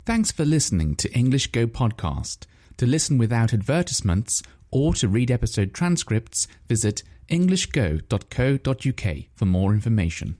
Thanks for listening to English Go Podcast. To listen without advertisements or to read episode transcripts, visit englishgo.co.uk for more information.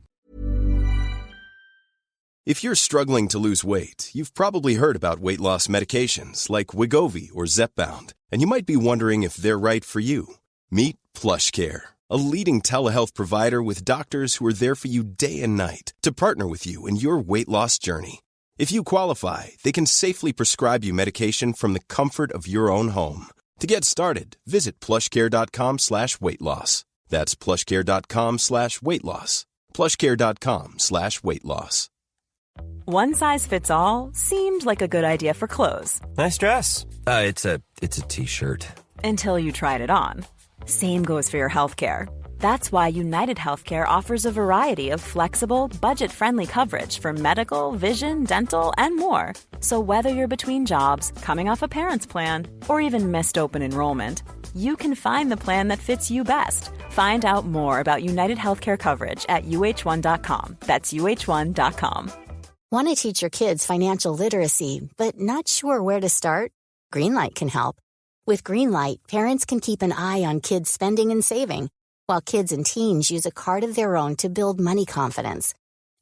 If you're struggling to lose weight, you've probably heard about weight loss medications like Wegovy or Zepbound, and you might be wondering if they're right for you. Meet PlushCare, a leading telehealth provider with doctors who are there for you day and night to partner with you in your weight loss journey. If you qualify, they can safely prescribe you medication from the comfort of your own home. To get started, visit plushcare.com/weightloss. That's plushcare.com/weightloss. plushcare.com/weightloss. One size fits all seemed like a good idea for clothes. Nice dress. It's a t-shirt. Until you tried it on. Same goes for your healthcare. That's why United Healthcare offers a variety of flexible, budget-friendly coverage for medical, vision, dental, and more. So whether you're between jobs, coming off a parent's plan, or even missed open enrollment, you can find the plan that fits you best. Find out more about United Healthcare coverage at uh1.com. That's uh1.com. Want to teach your kids financial literacy, but not sure where to start? Greenlight can help. With Greenlight, parents can keep an eye on kids' spending and saving, while kids and teens use a card of their own to build money confidence.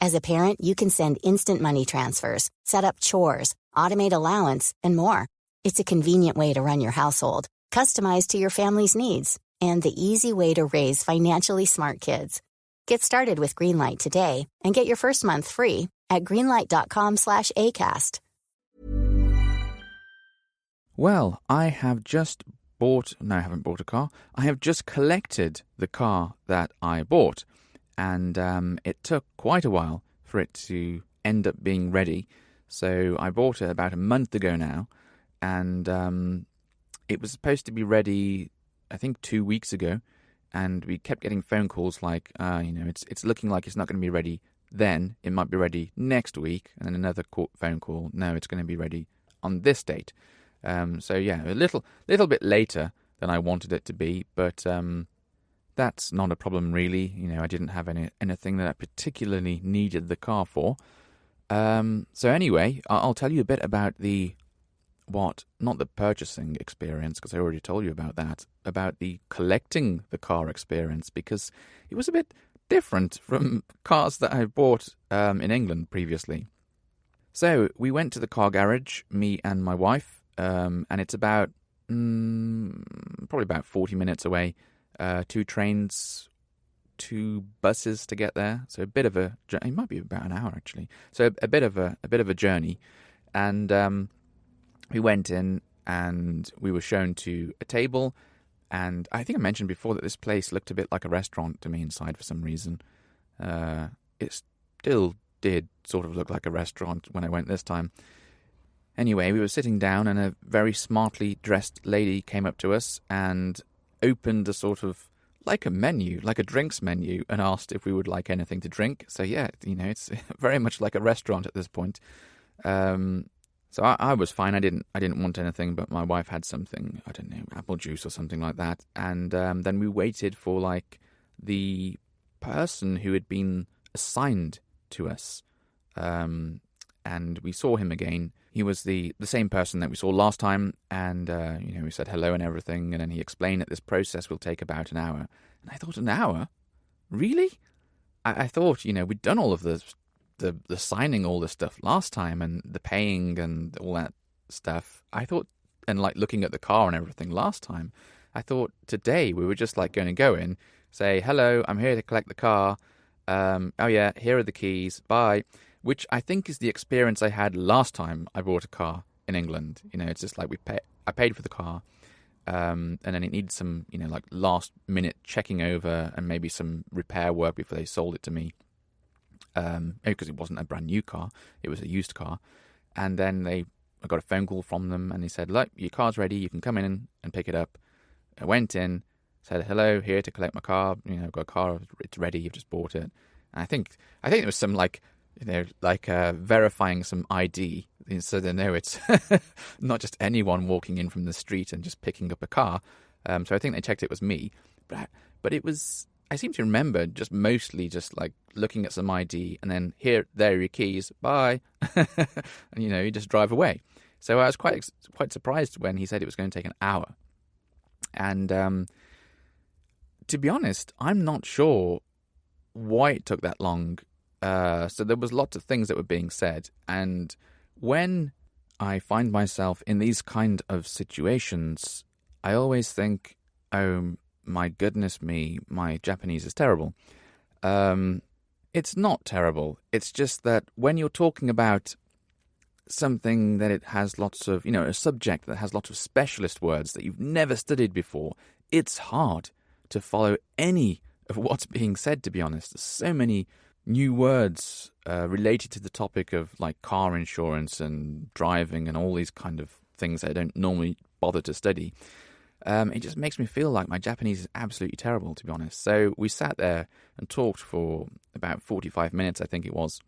As a parent, you can send instant money transfers, set up chores, automate allowance, and more. It's a convenient way to run your household, customized to your family's needs, and the easy way to raise financially smart kids. Get started with Greenlight today and get your first month free at greenlight.com/ACAST. Well, I haven't bought a car. I have just collected the car that I bought. And it took quite a while for it to end up being ready. So I bought it about a month ago now. And it was supposed to be ready, I think, 2 weeks ago. And we kept getting phone calls like, it's looking like it's not going to be ready then. It might be ready next week. And then another phone call. No, it's going to be ready on this date. So yeah, a little bit later than I wanted it to be, but that's not a problem really. I didn't have anything that I particularly needed the car for. So anyway, I'll tell you a bit about not the purchasing experience, because I already told you about that, about the collecting the car experience, because it was a bit different from cars that I bought in England previously. So we went to the car garage, me and my wife, and it's about probably about 40 minutes away. 2 trains, 2 buses to get there. So a bit of a journey. It might be about an hour actually. So a bit of a journey. And we went in and we were shown to a table. And I think I mentioned before that this place looked a bit like a restaurant to me inside for some reason. It still did sort of look like a restaurant when I went this time. Anyway, we were sitting down and a very smartly dressed lady came up to us and opened a sort of like a menu, like a drinks menu, and asked if we would like anything to drink. So yeah, it's very much like a restaurant at this point. So I was fine. I didn't want anything, but my wife had something, I don't know, apple juice or something like that. And then we waited for like the person who had been assigned to us. And we saw him again. He was the same person that we saw last time, and we said hello and everything, and then he explained that this process will take about an hour. And I thought, an hour? Really? I thought, we'd done all of the signing all this stuff last time, and the paying and all that stuff. I thought, and like looking at the car and everything last time, I thought today we were just like going to go in, say, hello, I'm here to collect the car. Oh yeah, here are the keys, bye. Which I think is the experience I had last time I bought a car in England. It's just like I paid for the car, and then it needed some, like last minute checking over and maybe some repair work before they sold it to me. Because it wasn't a brand new car, it was a used car. And then I got a phone call from them, and they said, look, your car's ready, you can come in and pick it up. I went in, said, hello, here to collect my car. I've got a car, it's ready, you've just bought it. And I think there was some verifying some ID, so they know it's not just anyone walking in from the street and just picking up a car. So I think they checked it was me, but it was I seem to remember just mostly just like looking at some ID and then there are your keys, bye, and you just drive away. So I was quite surprised when he said it was going to take an hour, and to be honest, I'm not sure why it took that long. So there was lots of things that were being said, and when I find myself in these kind of situations, I always think, oh my goodness me, my Japanese is terrible. It's not terrible. It's just that when you're talking about something that it has lots of, a subject that has lots of specialist words that you've never studied before, it's hard to follow any of what's being said, to be honest. There's so many new words related to the topic of like car insurance and driving and all these kind of things that I don't normally bother to study. It just makes me feel like my Japanese is absolutely terrible, to be honest. So we sat there and talked for about 45 minutes, I think it was.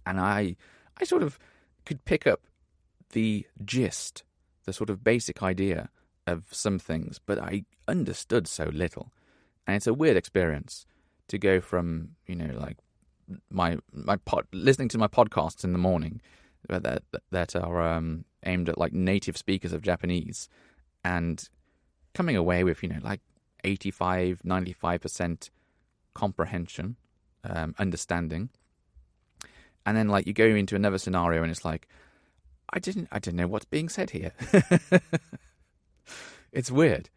And I sort of could pick up the gist, the sort of basic idea of some things, but I understood so little. And it's a weird experience to go from, like listening to my podcasts in the morning that are aimed at like native speakers of Japanese, and coming away with, like 85, 95% comprehension, understanding. And then like you go into another scenario and it's like, I didn't know what's being said here. It's weird.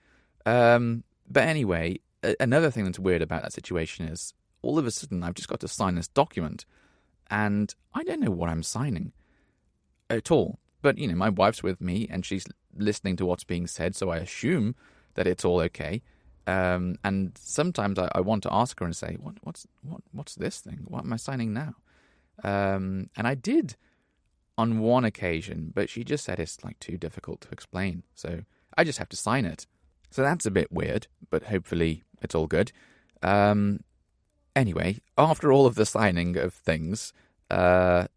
But anyway, another thing that's weird about that situation is all of a sudden I've just got to sign this document and I don't know what I'm signing at all. But, my wife's with me and she's listening to what's being said, so I assume that it's all okay. And sometimes I want to ask her and say, what's this thing? What am I signing now? And I did on one occasion, but she just said it's like too difficult to explain. So I just have to sign it. So that's a bit weird, but hopefully it's all good. Anyway, after all of the signing of things, the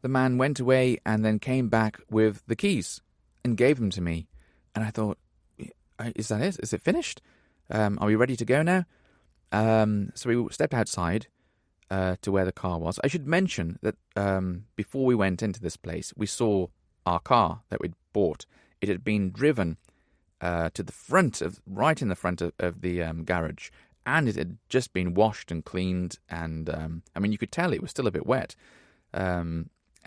man went away and then came back with the keys and gave them to me. And I thought, is that it? Is it finished? Are we ready to go now? So we stepped outside to where the car was. I should mention that before we went into this place, we saw our car that we'd bought. It had been driven to the front right in the front of the garage, and it had just been washed and cleaned. And you could tell it was still a bit wet.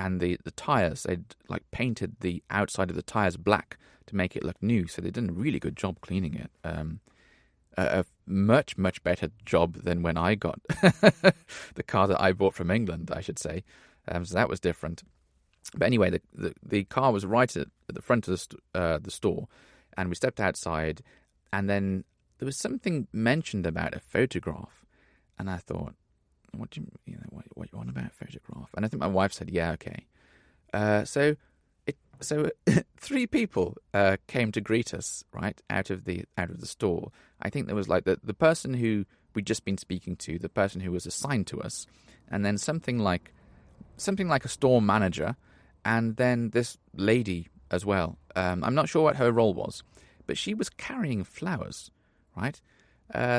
And the tyres, they'd like painted the outside of the tyres black to make it look new. So they'd done a really good job cleaning it. A much, much better job than when I got the car that I bought from England, I should say. So that was different. But anyway, the car was right at the front of the store, and we stepped outside, and then there was something mentioned about a photograph, and I thought, what do what you want about a photograph? And I think my wife said, yeah, okay. So 3 people came to greet us right out of the store. I think there was like the person who we'd just been speaking to, the person who was assigned to us, and then something like a store manager, and then this lady as well. I'm not sure what her role was, but she was carrying flowers, right?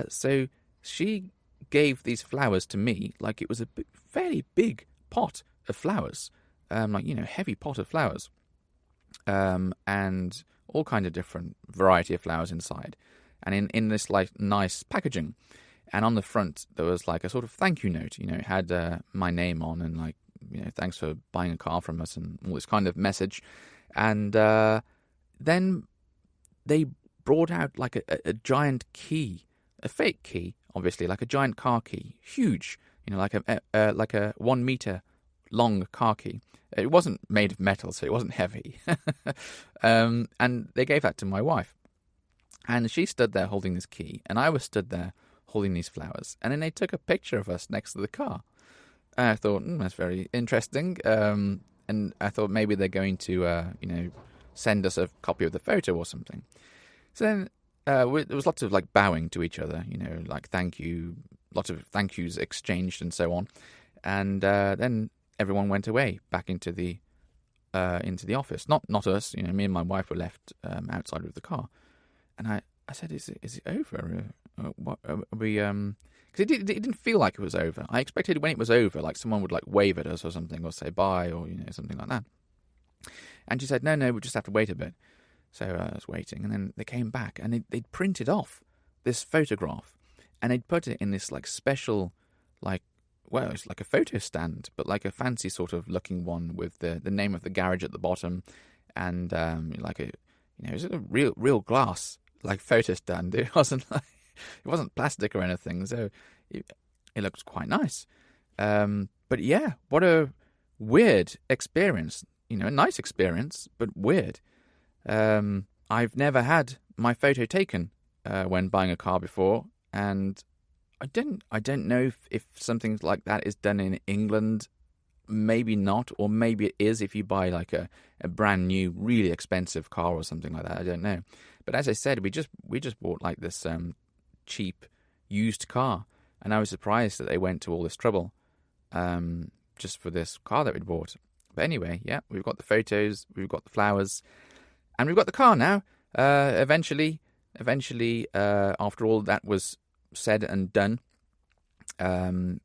So she gave these flowers to me like it was a fairly big pot of flowers, heavy pot of flowers, and all kind of different variety of flowers inside, and in this like nice packaging. And on the front there was like a sort of thank you note. It had my name on, and like, thanks for buying a car from us, and all this kind of message. And then they brought out like a giant key, a fake key, obviously, like a giant car key, huge, like a 1 meter long car key. It wasn't made of metal, so it wasn't heavy. And they gave that to my wife, and she stood there holding this key, and I was stood there holding these flowers. And then they took a picture of us next to the car. And I thought, that's very interesting. And I thought maybe they're going to, send us a copy of the photo or something. So then there was lots of like bowing to each other, like thank you, lots of thank yous exchanged and so on. And then everyone went away back into the office. Not us, me and my wife were left outside of the car. And I said, is it over? what are we? Because it didn't feel like it was over. I expected when it was over, like someone would like wave at us or something, or say bye, or something like that. And she said, no, we just have to wait a bit. So I was waiting, and then they came back, and they'd printed off this photograph, and they'd put it in this like special, like, well, it's like a photo stand, but like a fancy sort of looking one with the name of the garage at the bottom, and like it was a real glass like photo stand. It wasn't plastic or anything, so it looked quite nice. But yeah, what a weird experience. A nice experience, but weird. I've never had my photo taken when buying a car before, and I don't know if something like that is done in England. Maybe not, or maybe it is if you buy like a brand new, really expensive car or something like that. I don't know. But as I said, we just bought like this cheap used car, and I was surprised that they went to all this trouble just for this car that we'd bought. But anyway, yeah, we've got the photos, we've got the flowers, and we've got the car now. Eventually, after all that was said and done, the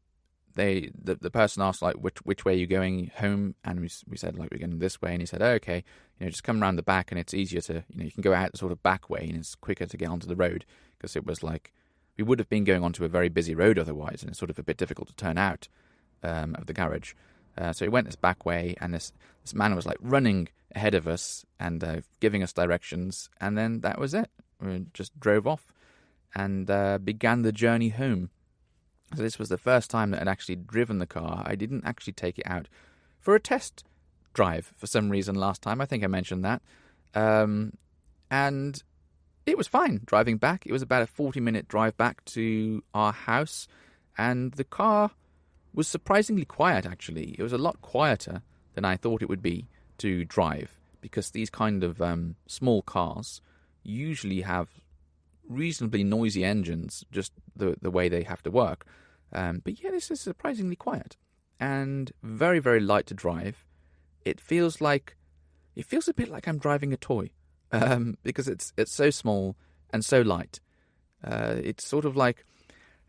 person asked like which way are you going home, and we said like we're going this way, and he said, oh, okay, just come around the back, and it's easier to you can go out the sort of back way, and it's quicker to get onto the road, because it was like we would have been going onto a very busy road otherwise, and it's sort of a bit difficult to turn out of the garage. So he went this back way, and this man was like running ahead of us and giving us directions, and then that was it. We just drove off and began the journey home. So this was the first time that I'd actually driven the car. I didn't actually take it out for a test drive for some reason last time. I think I mentioned that. And it was fine driving back. It was about a 40-minute drive back to our house, and the car was surprisingly quiet, actually. It was a lot quieter than I thought it would be to drive, because these kind of small cars usually have reasonably noisy engines, just the way they have to work. But yeah, this is surprisingly quiet and very, very light to drive. It feels a bit like I'm driving a toy, because it's so small and so light. It's sort of like,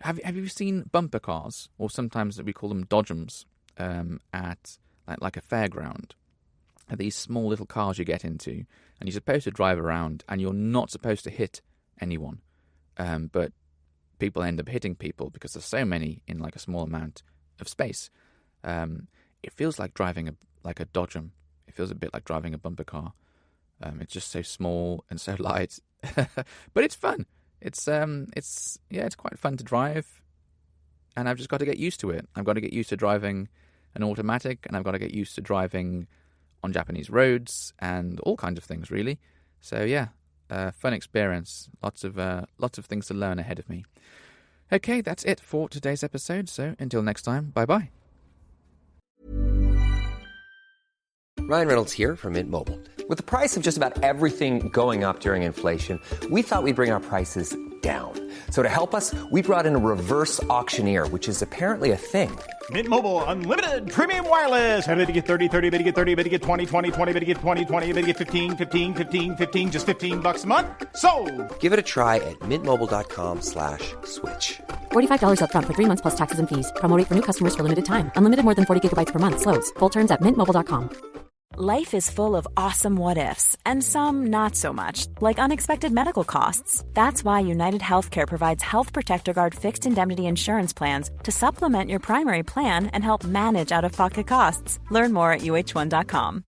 have you seen bumper cars, or sometimes we call them dodgems, at like a fairground? These small little cars you get into, and you're supposed to drive around, and you're not supposed to hit anyone, but people end up hitting people because there's so many in like a small amount of space. It feels like driving a dodgem. It feels a bit like driving a bumper car. It's just so small and so light, but it's fun. It's quite fun to drive, and I've just got to get used to it. I've got to get used to driving an automatic, and I've got to get used to driving on Japanese roads and all kinds of things, really. So yeah, fun experience. Lots of things to learn ahead of me. Okay, that's it for today's episode. So until next time, bye-bye. Ryan Reynolds here from Mint Mobile. With the price of just about everything going up during inflation, we thought we'd bring our prices down. So to help us, we brought in a reverse auctioneer, which is apparently a thing. Mint Mobile Unlimited Premium Wireless. How to get 30, 30, bit to get 30, bit to get 20, 20, 20, bit to get 20, 20, bit to get 15, 15, 15, 15, just $15 a month? Sold! Give it a try at mintmobile.com/switch. $45 up front for 3 months plus taxes and fees. Promo rate for new customers for limited time. Unlimited more than 40 gigabytes per month. Slows full terms at mintmobile.com. Life is full of awesome what-ifs, and some not so much, like unexpected medical costs. That's why United Healthcare provides Health Protector Guard fixed indemnity insurance plans to supplement your primary plan and help manage out-of-pocket costs. Learn more at uh1.com.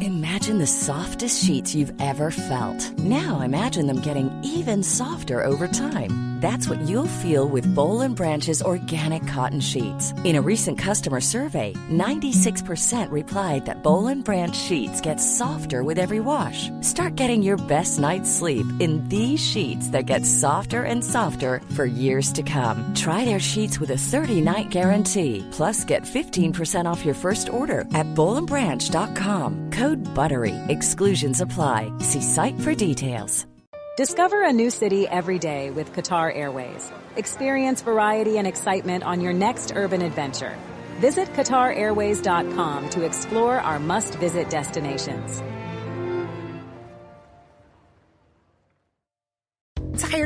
Imagine the softest sheets you've ever felt. Now imagine them getting even softer over time. That's what you'll feel with Boll & Branch's organic cotton sheets. In a recent customer survey, 96% replied that Boll & Branch sheets get softer with every wash. Start getting your best night's sleep in these sheets that get softer and softer for years to come. Try their sheets with a 30-night guarantee. Plus, get 15% off your first order at bollandbranch.com. Code BUTTERY. Exclusions apply. See site for details. Discover a new city every day with Qatar Airways. Experience variety and excitement on your next urban adventure. Visit QatarAirways.com to explore our must-visit destinations.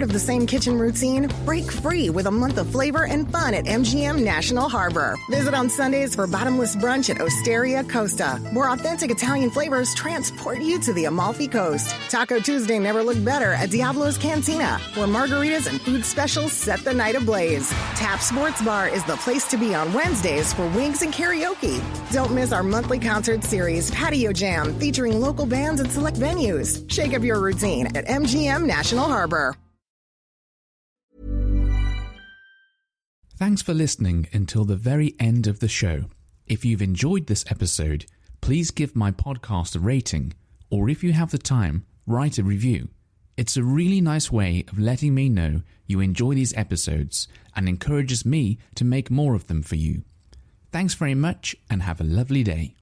Tired of the same kitchen routine? Break free with a month of flavor and fun at MGM National Harbor. Visit on Sundays for bottomless brunch at Osteria Costa, where authentic Italian flavors transport you to the Amalfi Coast. Taco Tuesday never looked better at Diablo's Cantina, where margaritas and food specials set the night ablaze. Tap Sports Bar is the place to be on Wednesdays for wings and karaoke. Don't miss our monthly concert series, Patio Jam, featuring local bands and select venues. Shake up your routine at MGM National Harbor. Thanks for listening until the very end of the show. If you've enjoyed this episode, please give my podcast a rating, or if you have the time, write a review. It's a really nice way of letting me know you enjoy these episodes and encourages me to make more of them for you. Thanks very much and have a lovely day.